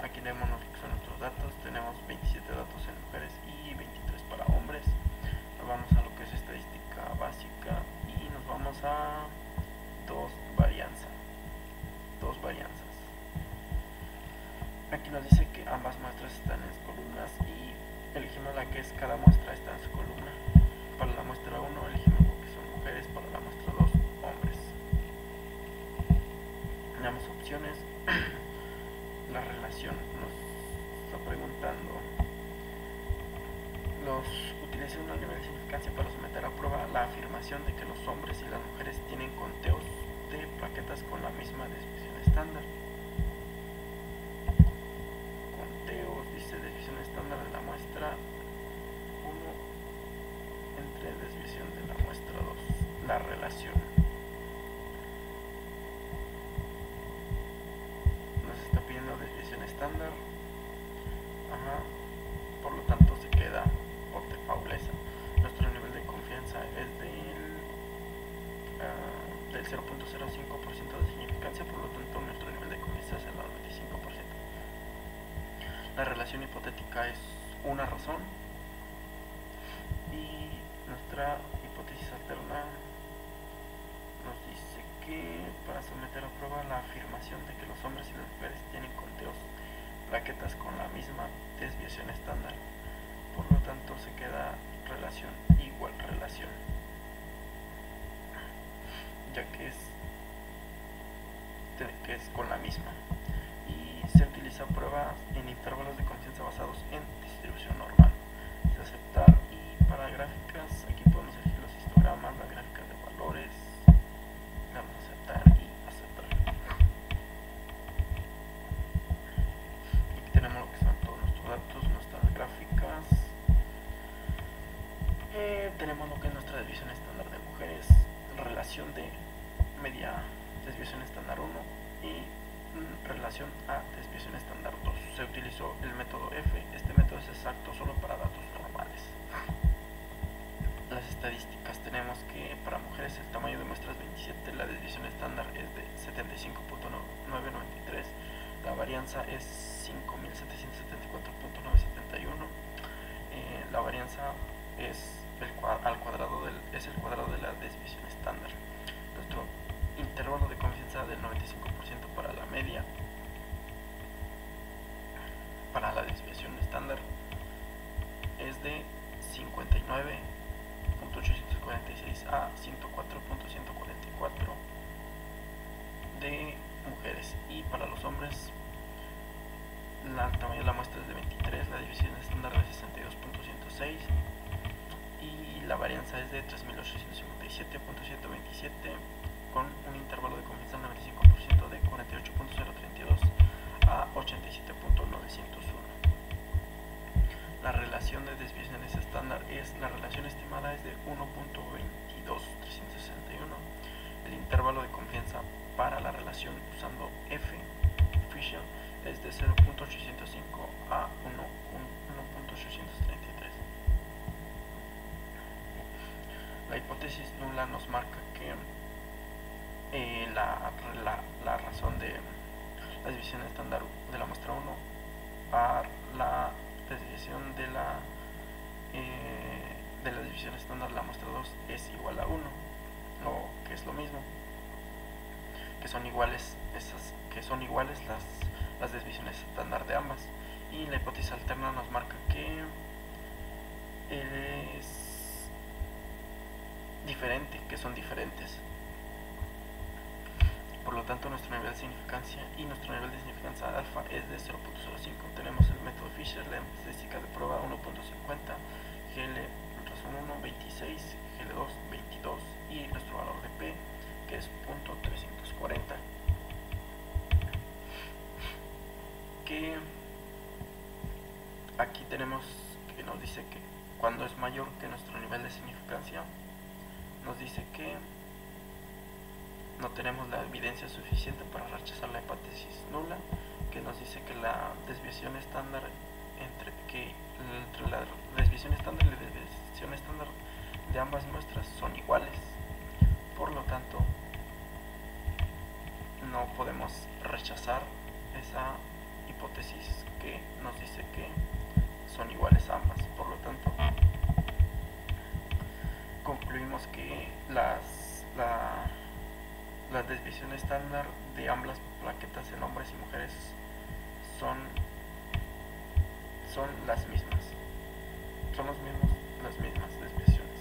Aquí vemos lo que son nuestros datos. Tenemos 27 datos en mujeres y 23 para hombres. Nos vamos a lo que es estadística básica y nos vamos a dos varianzas. nos dice que ambas muestras están en columnas y elegimos la que es cada muestra está en su columna. Para la muestra 1 elegimos lo que son mujeres, para la muestra 2 hombres. Damos opciones. La relación nos está preguntando: utiliza un nivel de significancia para someter a prueba la afirmación de que los hombres y las mujeres tienen conteos de plaquetas con la misma desviación estándar. Conteos, dice desviación estándar de la muestra 1 entre desviación de la muestra 2. La relación nos está pidiendo desviación estándar. Por lo tanto se queda por defauleza. Nuestro nivel de confianza es del 0.05% de significancia, por lo tanto nuestro nivel de confianza es el 95%. La relación hipotética es una razón y nuestra hipótesis alterna nos dice que para someter a prueba la afirmación de que los hombres y las mujeres tienen conteos plaquetas con la misma desviación estándar, por lo tanto se queda relación igual relación, ya que es con la misma, y se utiliza pruebas en intervalos de confianza basados en distribución normal. Es aceptar, y para gráficas aquí podemos elegir los histogramas, las gráficas de valores. Vamos a aceptar y aceptar. Aquí tenemos lo que son todos nuestros datos, nuestras gráficas. Tenemos lo que es nuestra desviación estándar de mujeres, relación de media desviación estándar 1 y relación a desviación estándar 2. Se utilizó el método F. Este método es exacto solo para datos normales. Las estadísticas: tenemos que para mujeres el tamaño de muestras 27, la desviación estándar es de 75.993, la varianza es 5.774.971, la varianza es el cuadrado de la desviación estándar. Nuestro intervalo de confianza del 95% para la media. Para la desviación estándar es de 59.846 a 104.144 de mujeres, y para los hombres el tamaño de la muestra es de 23, la división estándar de 62.106 y la varianza es de 3.857.127 con un intervalo de confianza del 95% de 48.032 a 87.901. La relación de desviaciones estándar la relación estimada es de 1.22361. El intervalo de confianza para la relación usando F Fisher es de 0.805 a 1.833. La hipótesis nula nos marca que la razón de la desviación estándar de la muestra 1 a la desviación de la desviación estándar de la muestra 2 es igual a 1, o que es lo mismo, que son iguales las desviaciones estándar de ambas. Y la hipótesis alterna nos marca que es diferente, que son diferentes. Por lo tanto, nuestro nivel de significancia y nuestro nivel de significancia alfa es de 0.05. Tenemos el método Fisher, la estadística de prueba 1.50, GL razón 1, 26, GL2, 22 y nuestro valor de P, que es .340. Que aquí tenemos que nos dice que cuando es mayor que nuestro nivel de significancia, nos dice que no tenemos la evidencia suficiente para rechazar la hipótesis nula, que nos dice que la desviación estándar entre la desviación estándar y la desviación estándar de ambas muestras son iguales. Por lo tanto, no podemos rechazar esa hipótesis que nos dice que son iguales ambas. Por lo tanto, concluimos que la desviación estándar de ambas plaquetas en hombres y mujeres son son las mismas. Son las mismas desviaciones.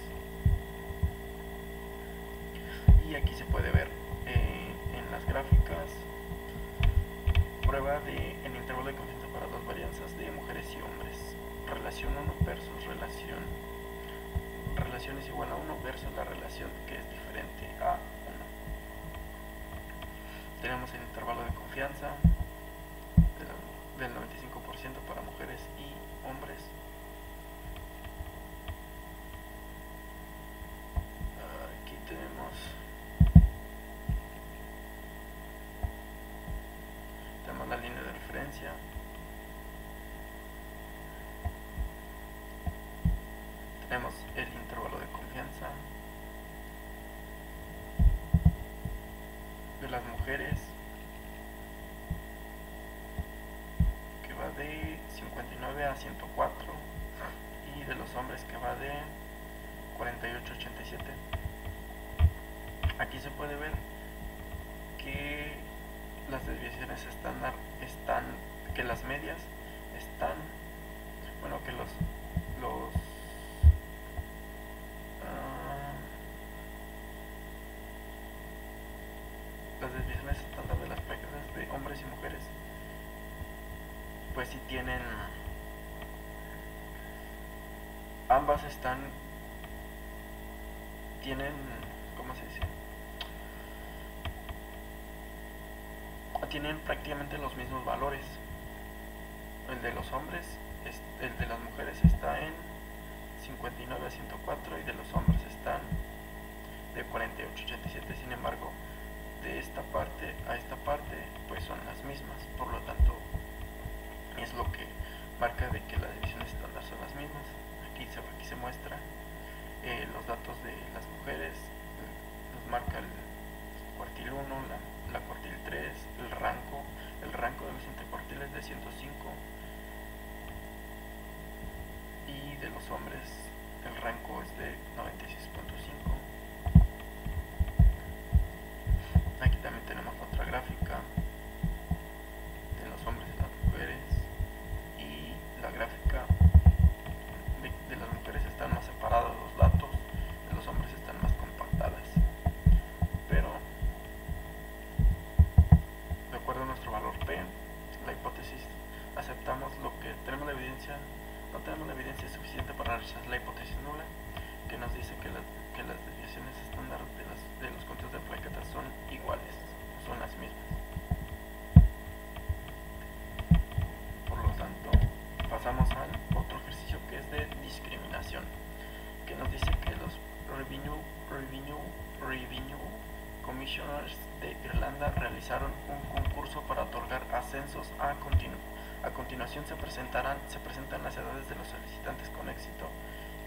Y aquí se puede ver en las gráficas prueba en intervalo de confianza para dos varianzas de mujeres y hombres. Relación 1 versus relación es igual a 1 versus la relación que es diferente a 1. Tenemos el intervalo de confianza del 95% para mujeres y hombres. Aquí tenemos la línea de referencia. Tenemos el intervalo de confianza de las mujeres, que va de 59 a 104, y de los hombres, que va de 48 a 87. Aquí se puede ver que las desviaciones estándar que las medias están, bueno, que las desviaciones estándar de las plaquetas de hombres y mujeres, pues si tienen, ambas tienen, ¿cómo se dice? Tienen prácticamente los mismos valores. El de los hombres, el de las mujeres está en 59 a 104 y de los hombres están de 48 a 87. Sin embargo, de esta parte a esta parte pues son las mismas, por lo tanto es lo que marca de que las divisiones estándar son las mismas. Aquí se muestra los datos de las mujeres, nos marca el cuartil 1, la cuartil 3, el rango de los intercuartiles de 105, y de los hombres el rango es de 96.5. Aquí también tenemos otra gráfica de los hombres y las mujeres, y la gráfica de las mujeres están más separados los datos, de los hombres están más compactadas, pero de acuerdo a nuestro valor P, la hipótesis, aceptamos lo que tenemos la evidencia, no tenemos la evidencia suficiente para rechazar la hipótesis nula, que nos dice que las desviaciones estándar de los conteos de plaquetas son iguales, son las mismas. Por lo tanto, pasamos al otro ejercicio, que es de discriminación, que nos dice que los Revenue Commissioners de Irlanda realizaron un concurso para otorgar ascensos a continuación se presentan las edades de los solicitantes con éxito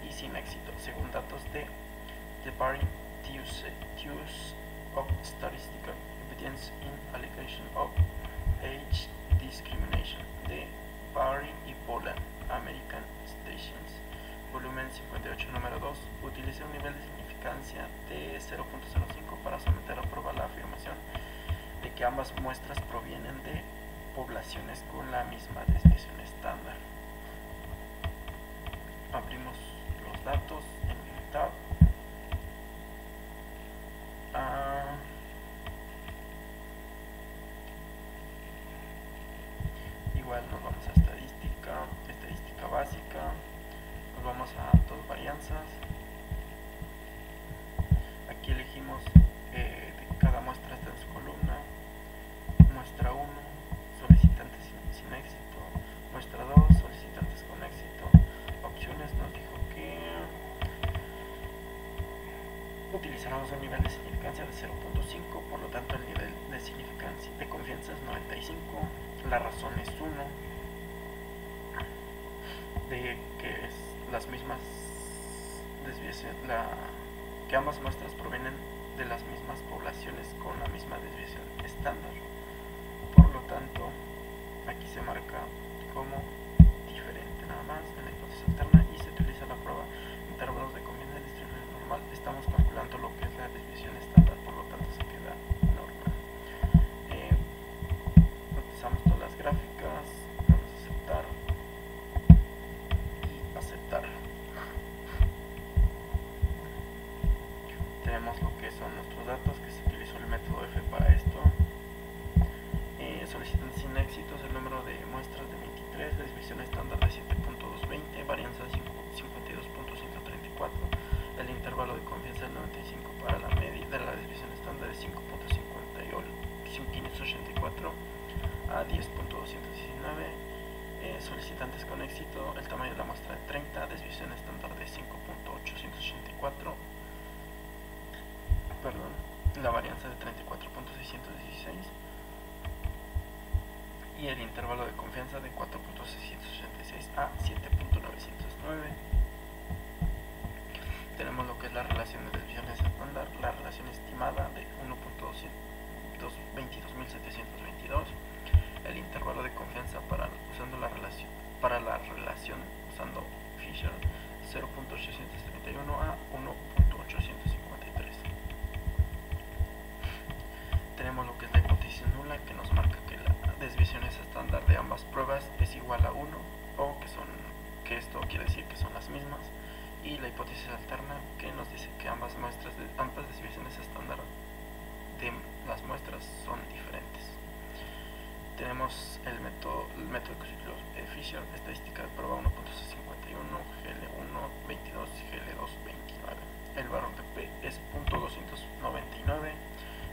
y sin éxito, según datos de The Barring Theus of Statistical Evidence in Allegation of Age Discrimination de Barry y Poland, American Stations, volumen 58, número 2. Utiliza un nivel de significancia de 0.05 para someter a prueba la afirmación de que ambas muestras provienen de poblaciones con la misma desviación estándar. Abrimos los datos en el tab. Igual nos vamos a estadística básica, nos vamos a todas varianzas. Aquí elegimos de cada muestra está en su columna. Muestra 1, solicitantes sin éxito. Muestra 2, solicitantes con éxito. Opciones nos dijo que utilizaremos un nivel de significancia de 0.5, por lo tanto el nivel de significancia de confianza es 95. La razón es 1, de que es las mismas desviaciones, que ambas muestras provienen de las mismas poblaciones con la misma desviación estándar. Por lo tanto, aquí se marca como diferente nada más en la hipótesis alterna y se utiliza la prueba en intervalos de confianza de distribución normal. Estamos calculando lo que es la desviación estándar, por lo tanto se queda normal. Utilizamos todas las gráficas, vamos a aceptar. confianza de 34.616 y el intervalo de confianza de 4.686 a 7.909. Tenemos lo que es la relación de desviaciones estándar, la relación estimada de 1.22.722, el intervalo de confianza usando la relación usando Fisher 0.831 a 1.853. Tenemos lo que es la hipótesis nula, que nos marca que la desviación estándar de ambas pruebas es igual a 1, o que esto quiere decir que son las mismas, y la hipótesis alterna, que nos dice que ambas desviaciones estándar de las muestras son diferentes. Tenemos el método de ciclo Fisher, estadística de prueba 1.51, GL1 22 y GL2 29. El valor de P es .299,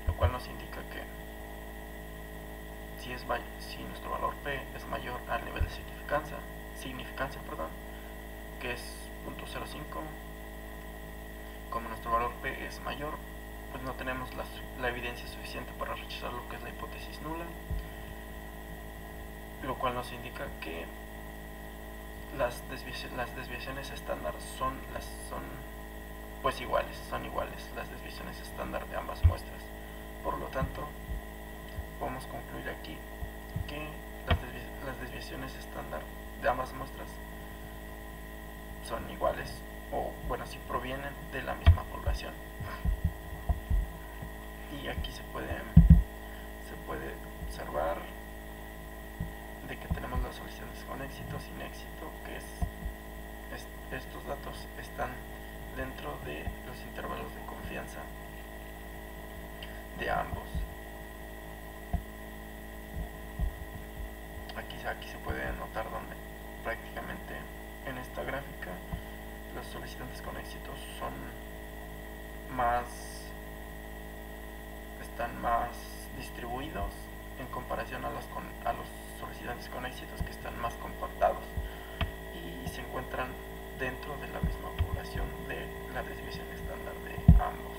lo cual nos indica que si nuestro valor P es mayor al nivel de significancia, que es 0.05, como nuestro valor P es mayor, pues no tenemos la evidencia suficiente para rechazar lo que es la hipótesis nula, lo cual nos indica que las desviaciones estándar son iguales las desviaciones estándar de ambas muestras. Por lo tanto, podemos concluir aquí que las desviaciones estándar de ambas muestras son iguales, o bueno, si provienen de la misma población. Y aquí se puede observar de que tenemos las solicitudes con éxito, sin éxito, que estos datos están dentro de los intervalos de confianza de ambos. Aquí se puede notar donde prácticamente en esta gráfica los solicitantes con éxito están más distribuidos en comparación a los solicitantes con éxitos, que están más compactados y se encuentran dentro de la misma población de la desviación estándar de ambos.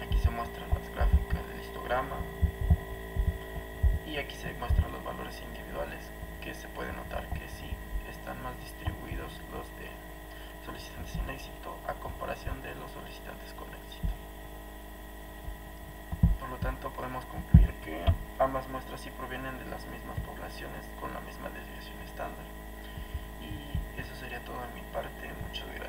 Aquí se muestran las gráficas del histograma y aquí se muestran los valores individuales, que se puede notar que sí están más distribuidos los de solicitantes sin éxito a comparación de los solicitantes con éxito. Por lo tanto, podemos concluir que ambas muestras sí provienen de las mismas poblaciones con la misma desviación estándar. Y eso sería todo de mi parte. Muchas gracias.